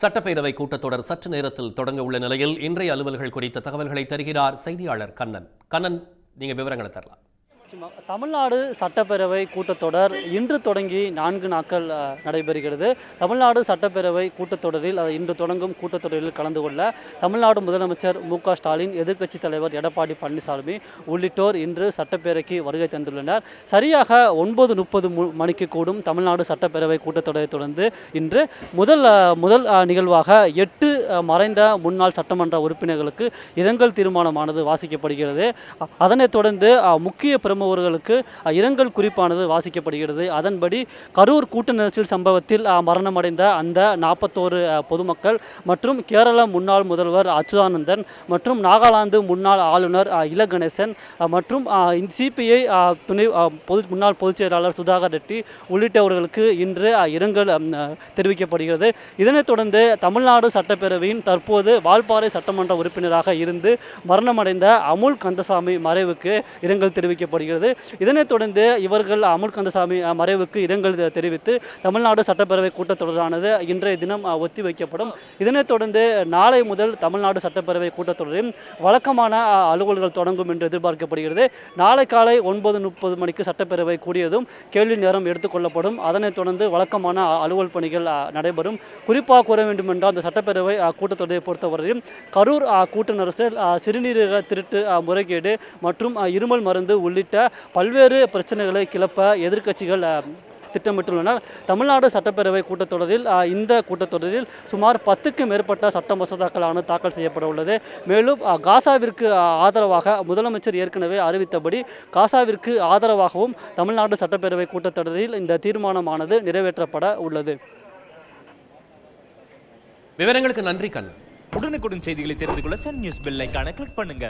சட்டப்பேரவை கூட்டத்தொடர் சற்று நேரத்தில் தொடங்க உள்ள நிலையில் இன்றைய அலுவல்கள் குறித்த தகவல்களை தருகிறார் செய்தியாளர் கண்ணன். நீங்க விவரங்களை தரலாம். தமிழ்நாடு சட்டப்பேரவை கூட்டத்தொடர் இன்று தொடங்கி 4 நாட்கள் நடைபெறுகிறது. தமிழ்நாடு சட்டப்பேரவை கூட்டத்தொடரில் இன்று தொடங்கும் கூட்டத்தொடரில் கலந்து கொள்ள தமிழ்நாடு முதலமைச்சர் மு.க. ஸ்டாலின், எதிர்க்கட்சித் தலைவர் எடப்பாடி பழனிசாமி உள்ளிட்டோர் இன்று சட்டப்பேரவைக்கு வருகை தந்துள்ளனர். சரியாக 9:30 மணிக்கு கூடும் தமிழ்நாடு சட்டப்பேரவை கூட்டத்தொடரை தொடர்ந்து இன்று முதல் நிகழ்வாக 8 மறைந்த முன்னாள் சட்டமன்ற உறுப்பினர்களுக்கு இரங்கல் தீர்மானமானது வாசிக்கப்படுகிறது. அதனைத் தொடர்ந்து முக்கிய பிரமுகர்களுக்கு இரங்கல் குறிப்பானது வாசிக்கப்படுகிறது. அதன்படி கரூர் கூட்ட நெரிசல் சம்பவத்தில் மரணமடைந்த அந்த 41 பொதுமக்கள் மற்றும் கேரள முன்னாள் முதல்வர் அச்சுதானந்தன் மற்றும் நாகாலாந்து முன்னாள் ஆளுநர் இல கணேசன் மற்றும் சிபிஐ முன்னாள் பொதுச் செயலாளர் சுதாகர் ரெட்டி உள்ளிட்டவர்களுக்கு இன்று இரங்கல் தெரிவிக்கப்படுகிறது. இதனைத் தொடர்ந்து தமிழ்நாடு சட்டப்பேரவையின் தற்போது வால்பாறை சட்டமன்ற உறுப்பினராக இருந்து மரணமடைந்த அமுல் கந்தசாமி மறைவுக்கு இரங்கல் தெரிவிக்கப்படுகிறது. இதனைத் தொடர்ந்து இவர்கள் அமுல் கந்தசாமி மறைவுக்கு இரங்கல் தெரிவித்து தமிழ்நாடு சட்டப்பேரவை கூட்டத்தொடரானது இன்றைய தினம் ஒத்தி வைக்கப்படும். இதனைத் தொடர்ந்து நாளை முதல் தமிழ்நாடு சட்டப்பேரவை கூட்டத்தொடரில் வழக்கமான அலுவல்கள் தொடங்கும் என்று எதிர்பார்க்கப்படுகிறது. நாளை காலை 9:30 மணிக்கு சட்டப்பேரவை கூடியதும் கேள்வி நேரம் எடுத்துக்கொள்ளப்படும். அதனைத் தொடர்ந்து வழக்கமான அலுவல் பணிகள் நடைபெறும். குறிப்பாக கூற வேண்டுமென்றால் அந்த சட்டப்பேரவை கூட்டத்தொடரை பொறுத்தவரையும் கரூர் கூட்ட நெரிசல், சிறுநீரக திருட்டு முறைகேடு மற்றும் இருமல் மருந்து உள்ளிட்ட பல்வேறு பிரச்சனைகளை கிளப்ப எதிர்க்கட்சிகள் திட்டமிட்டுள்ளனர். தமிழ்நாடு சட்டப்பேரவை கூட்டத்தொடரில் இந்த கூட்டத்தொடரில் சுமார் 10க்கும் மேற்பட்ட சட்ட மசோதாக்களான தாக்கல் செய்யப்பட உள்ளது. மேலும் காசாவிற்கு ஆதரவாக முதலமைச்சர் ஏற்கனவே அறிவித்தபடி காசாவிற்கு ஆதரவாகவும் தமிழ்நாடு சட்டப்பேரவை கூட்டத்தொடரில் இந்த தீர்மானமானது நிறைவேற்றப்பட உள்ளது. விவரங்களுக்கு நன்றி கண்ணன். உடனுக்குடன் செய்திகளை தெரிந்து கொள்ள சன் நியூஸ் பெல் ஐகானை கிளிக் பண்ணுங்க.